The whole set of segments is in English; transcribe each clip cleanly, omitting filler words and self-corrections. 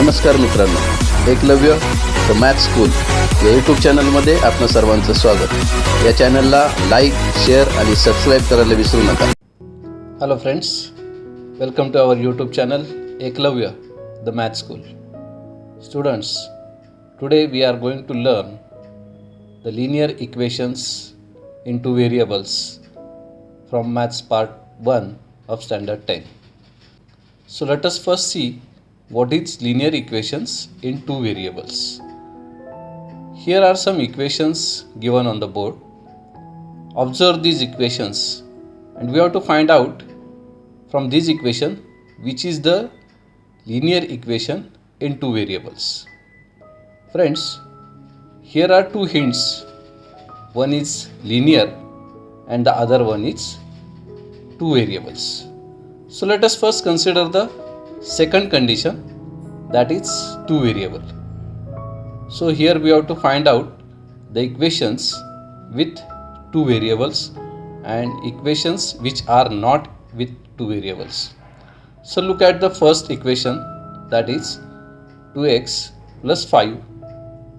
नमस्कार मित्रांनो, Eklavya the math school या यूट्यूब चॅनलमध्ये आपलं सर्वांचं स्वागत. या चॅनलला लाईक, शेअर आणि सबस्क्राईब करायला विसरू नका. Hello friends, welcome to our YouTube channel Eklavya the Math School. Students, today we are going to learn the linear equations in two variables from Maths Part 1 of Standard 10. So let us first see what is linear equations in two variables. Here are some equations given on the board. Observe these equations and we have to find out from this equation which is the linear equation in two variables. Friends, here are two hints. One is linear and the other one is two variables. So let us first consider the second condition, that is two variable. So here we have to find out the equations with two variables and equations which are not with two variables. So look at the first equation, that is 2x plus 5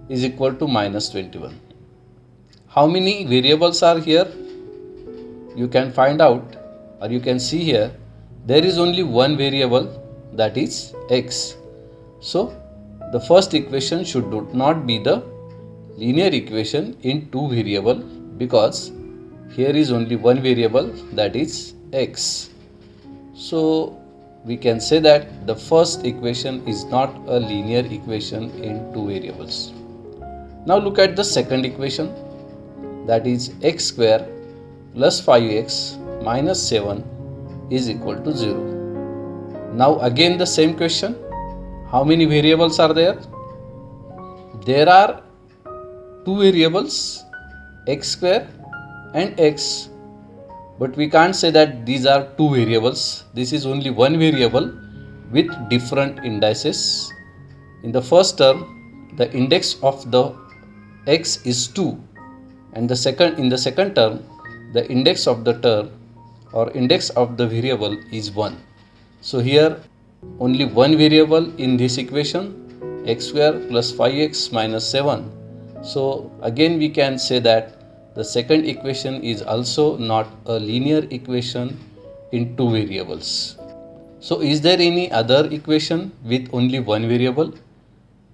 is equal to minus 21. How many variables are here? You can find out, or you can see here, there is only one variable, that is x. So the first equation should not be the linear equation in two variable, because here is only one variable, that is x. So we can say that the first equation is not a linear equation in two variables. Now look at the second equation, that is x square plus 5x minus 7 is equal to 0. Now again the same question, how many variables are there? There are two variables, x square and x, but we can't say that these are two variables. This is only one variable with different indices. In the first term, the index of the x is 2, and in the second term, the index of the term or index of the variable is 1. So here only one variable in this equation, x square plus 5x minus 7. So again we can say that the second equation is also not a linear equation in two variables. So is there any other equation with only one variable?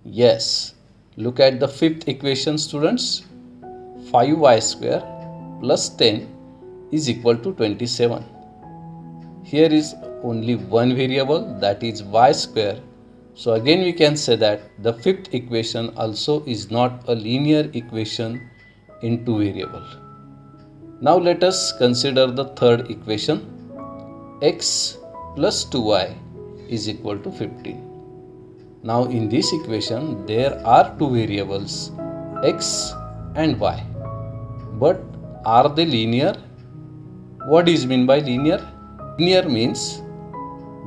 Yes. Look at the fifth equation, students. 5y square plus 10 is equal to 27. Here is only one variable, that is y square. So again we can say that the fifth equation also is not a linear equation in two variable. Now let us consider the third equation, x plus 2y is equal to 15. Now in this equation there are two variables, x and y, but are they linear? What is meant by linear? Linear means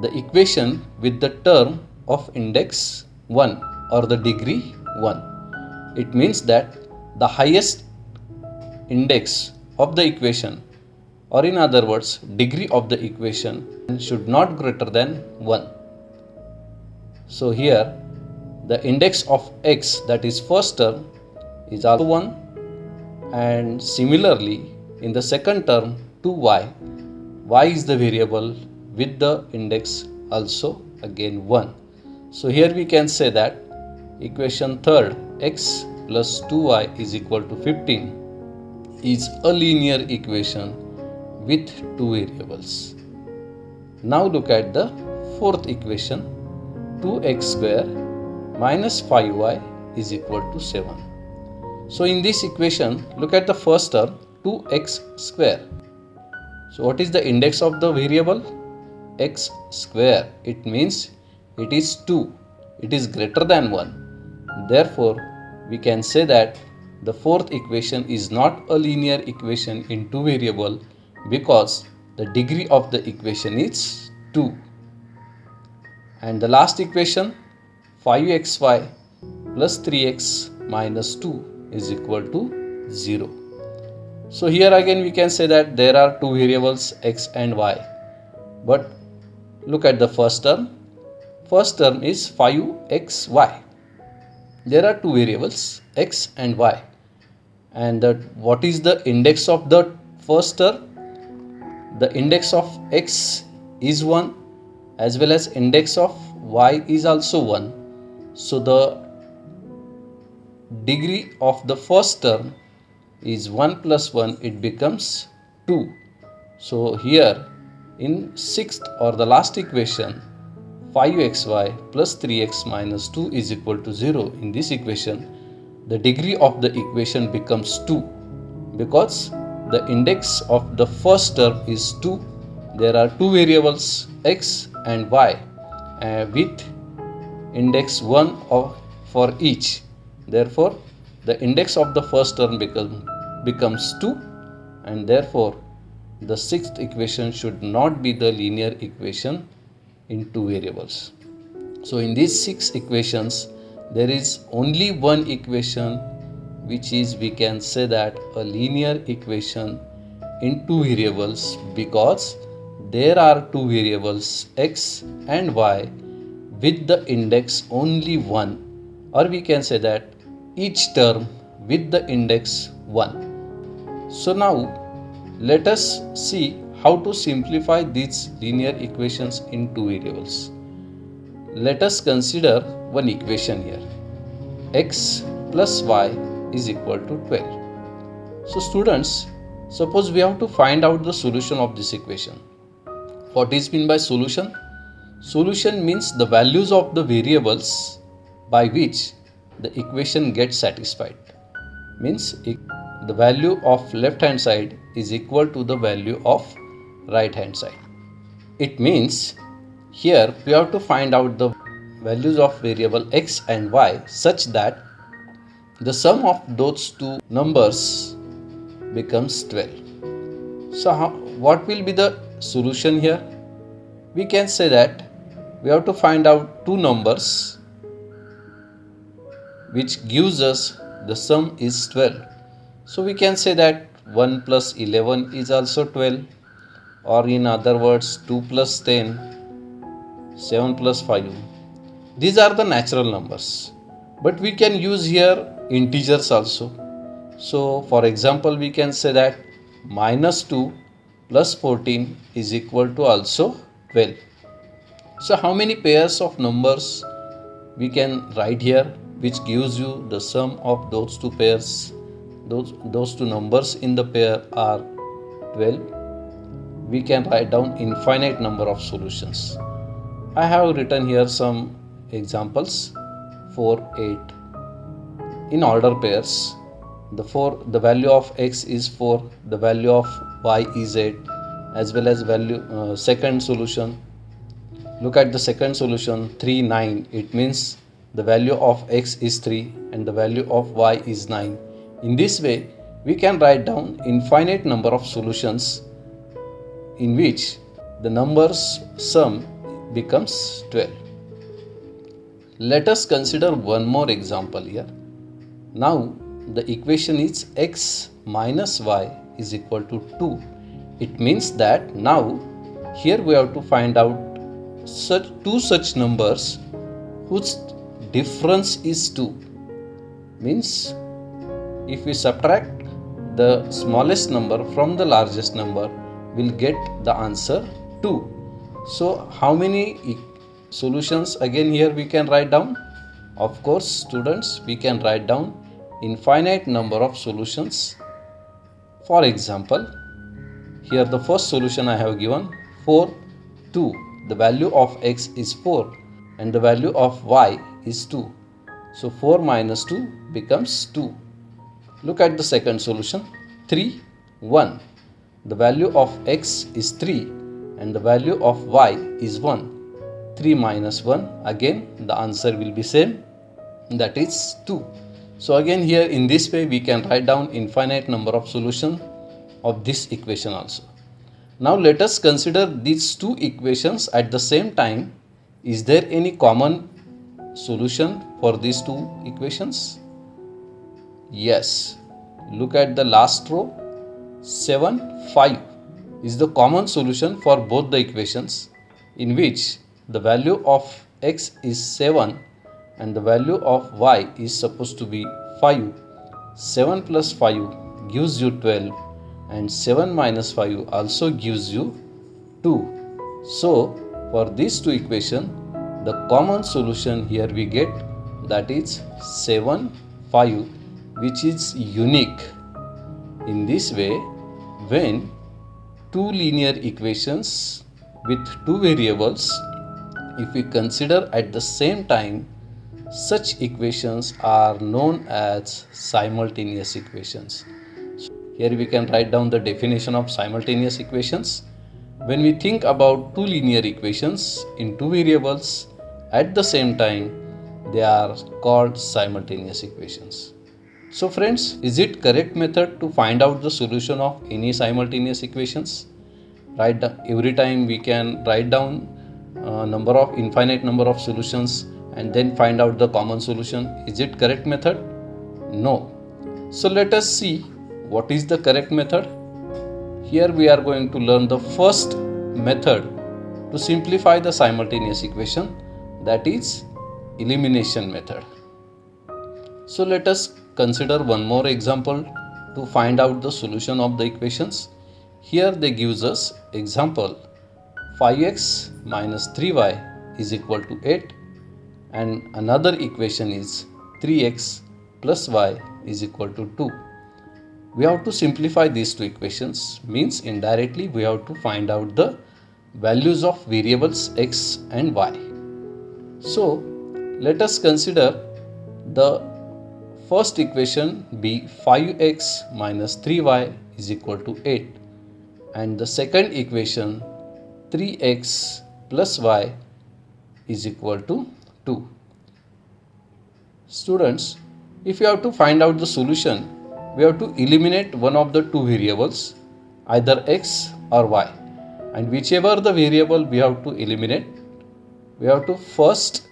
the equation with the term of index 1 or the degree 1. It means that the highest index of the equation, or in other words degree of the equation, should not greater than 1. So here the index of x, that is first term, is also 1, and similarly in the second term 2y, y is the variable with the index also again 1. So here we can say that equation third, x plus 2y is equal to 15, is a linear equation with two variables. Now look at the fourth equation, 2x square minus 5y is equal to 7. So in this equation, look at the first term, 2x square. So what is the index of the variable? X square. It means it is 2. It is greater than 1. Therefore, we can say that the fourth equation is not a linear equation in two variable, because the degree of the equation is 2. And the last equation, 5xy plus 3x minus 2 is equal to 0. So here again we can say that there are two variables, x and y, but look at the first term, first term is 5xy. There are two variables x and y, and what is the index of the first term? The index of x is 1 as well as index of y is also 1. So the degree of the first term is 1 plus 1, it becomes 2. So here in sixth or the last equation, 5xy plus 3x minus 2 is equal to 0. In this equation, the degree of the equation becomes 2 because the index of the first term is 2. There are two variables x and y with index 1 for each. Therefore, the index of the first term becomes 2, and therefore the sixth equation should not be the linear equation in two variables. So in these six equations, there is only one equation which is, we can say that, a linear equation in two variables, because there are two variables x and y with the index only 1, or we can say that each term with the index 1. So now let us see how to simplify these linear equations in two variables. Let us consider one equation here. X plus y is equal to 12. So students, suppose we have to find out the solution of this equation. What is meant by solution? Solution means the values of the variables by which the equation gets satisfied. Means the value of left hand side is equal to the value of right hand side. It means here we have to find out the values of variable x and y such that the sum of those two numbers becomes 12. So what will be the solution here? We can say that we have to find out two numbers which gives us the sum is 12. So we can say that 1 plus 11 is also 12, or in other words 2 plus 10, 7 plus 5. These are the natural numbers, but we can use here integers also. So for example, we can say that minus 2 plus 14 is equal to also 12. So how many pairs of numbers we can write here which gives you the sum of those two pairs? Those two numbers in the pair are 12. We can write down infinite number of solutions. I have written here some examples. 4, 8. In order pairs, the value of x is 4, the value of y is 8, as well as second solution. Look at the second solution, 3, 9. It means the value of x is 3 and the value of y is 9. In this way, we can write down infinite number of solutions in which the numbers sum becomes 12. Let us consider one more example here. Now the equation is x minus y is equal to 2. It means that now here we have to find out two such numbers whose difference is 2. Means if we subtract the smallest number from the largest number, we'll get the answer 2. So how many solutions again here we can write down? Of course, students, we can write down infinite number of solutions. For example, here the first solution I have given 4, 2. The value of x is 4 and the value of y is 2. So 4 minus 2 becomes 2. Look at the second solution, 3, 1. The value of x is 3 and the value of y is 1. 3 minus 1, again the answer will be same, that is 2. So again here in this way we can write down infinite number of solutions of this equation also. Now let us consider these two equations at the same time. Is there any common solution for these two equations? Yes. Look at the last row. 7, 5 is the common solution for both the equations, in which the value of x is 7 and the value of y is supposed to be 5, 7 plus 5 gives you 12 and 7 minus 5 also gives you 2. So for these two equations, the common solution here we get, that is 7, 5, which is unique. In this way, when two linear equations with two variables, if we consider at the same time, such equations are known as simultaneous equations. Here we can write down the definition of simultaneous equations. When we think about two linear equations in two variables at the same time, they are called simultaneous equations. So friends, is it correct method to find out the solution of any simultaneous equations? Every time we can write down infinite number of solutions and then find out the common solution. Is it correct method? No. So let us see what is the correct method. Here we are going to learn the first method to simplify the simultaneous equation, that is elimination method. So let us consider one more example to find out the solution of the equations. Here they gives us example 5x minus 3y is equal to 8, and another equation is 3x plus y is equal to 2. We have to simplify these two equations, means indirectly we have to find out the values of variables x and y. So let us consider the first equation be 5x minus 3y is equal to 8, and the second equation 3x plus y is equal to 2. Students, if you have to find out the solution, we have to eliminate one of the two variables, either x or y, and whichever the variable we have to eliminate, we have to first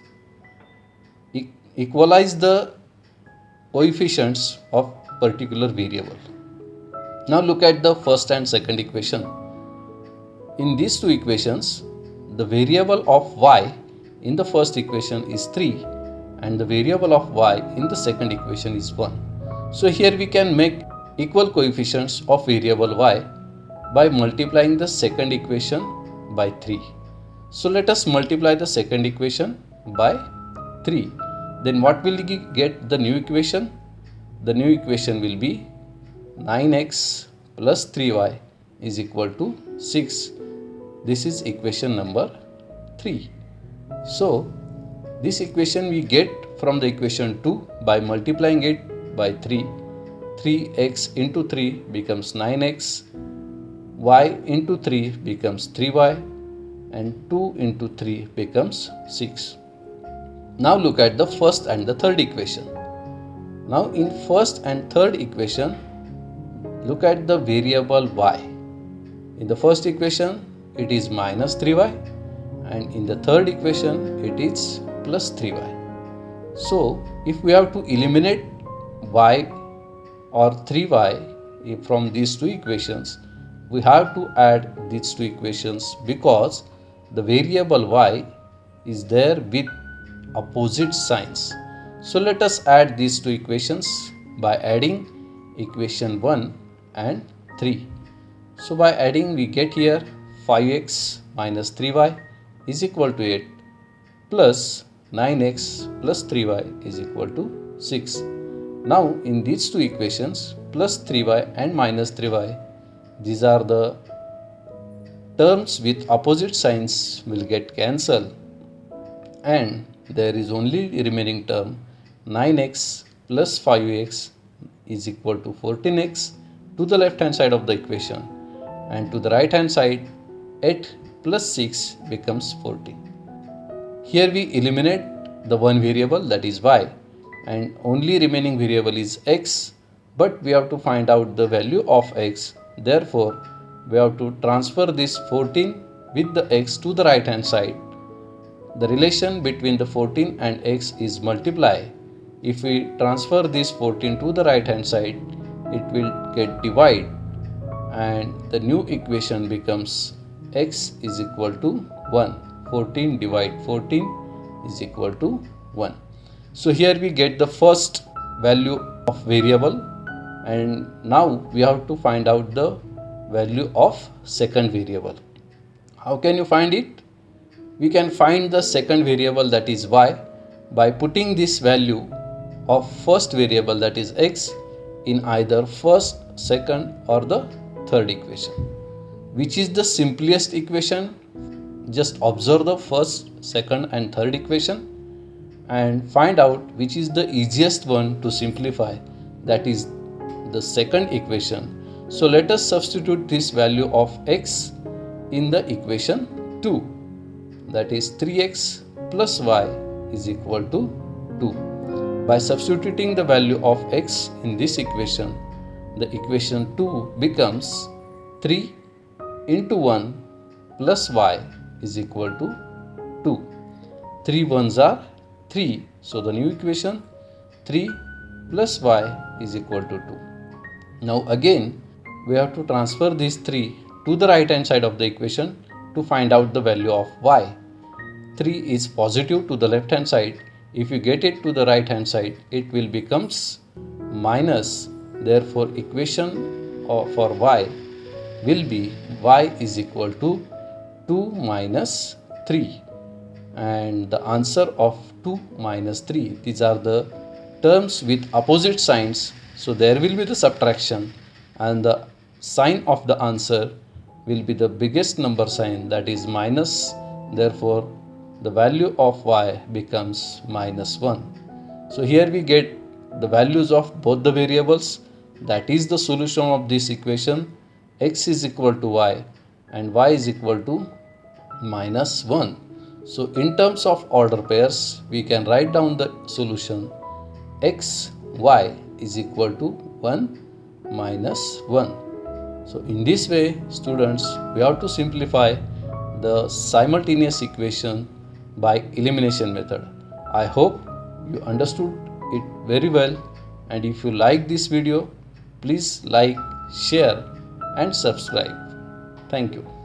equalize the coefficients of particular variable. Now look at the first and second equation. In these two equations, the variable of y in the first equation is 3 and the variable of y in the second equation is 1. So here we can make equal coefficients of variable y by multiplying the second equation by 3. So let us multiply the second equation by 3. Then what will we get the new equation? The new equation will be 9x plus 3y is equal to 6. This is equation number 3. So this equation we get from the equation 2 by multiplying it by 3. 3x into 3 becomes 9x, y into 3 becomes 3y, and 2 into 3 becomes 6. Now look at the first and the third equation. Now in first and third equation, look at the variable y. In the first equation it is minus 3y, and in the third equation it is plus 3y. So if we have to eliminate y or 3y from these two equations, we have to add these two equations because the variable y is there with opposite signs. So let us add these two equations by adding equation 1 and 3. So by adding we get here 5x minus 3y is equal to 8 plus 9x plus 3y is equal to 6. Now in these two equations, plus 3y and minus 3y, these are the terms with opposite signs will get cancelled, and there is only remaining term 9x plus 5x is equal to 14x to the left hand side of the equation, and to the right hand side 8 plus 6 becomes 14. Here we eliminate the one variable, that is y, and only remaining variable is x, but we have to find out the value of x. Therefore we have to transfer this 14 with the x to the right hand side. The relation between the 14 and x is multiply. If we transfer this 14 to the right hand side, it will get divide, and the new equation becomes x is equal to 1. 14 divide 14 is equal to 1. So here we get the first value of variable, and now we have to find out the value of second variable. How can you find it? We can find the second variable, that is y, by putting this value of first variable, that is x, in either first, second or the third equation. Which is the simplest equation? Just observe the first, second and third equation and find out which is the easiest one to simplify, that is the second equation. So let us substitute this value of x in the equation 2, that is 3x plus y is equal to 2. By substituting the value of x in this equation, the equation 2 becomes 3 into 1 plus y is equal to 2. 3 ones are 3. So the new equation 3 plus y is equal to 2. Now again we have to transfer this 3 to the right hand side of the equation to find out the value of y. 3 is positive to the left hand side. If you get it to the right hand side, it will becomes minus. Therefore equation for y will be y is equal to 2 minus 3, and the answer of 2 minus 3, these are the terms with opposite signs, so there will be the subtraction and the sign of the answer will be the biggest number sign, that is minus. Therefore the value of y becomes minus 1. So here we get the values of both the variables, that is the solution of this equation. X is equal to y and y is equal to minus 1. So in terms of order pairs, we can write down the solution x, y is equal to 1 minus 1. So in this way, students, we have to simplify the simultaneous equation by elimination method. I hope you understood it very well, and if you like this video, please like, share and subscribe. Thank you.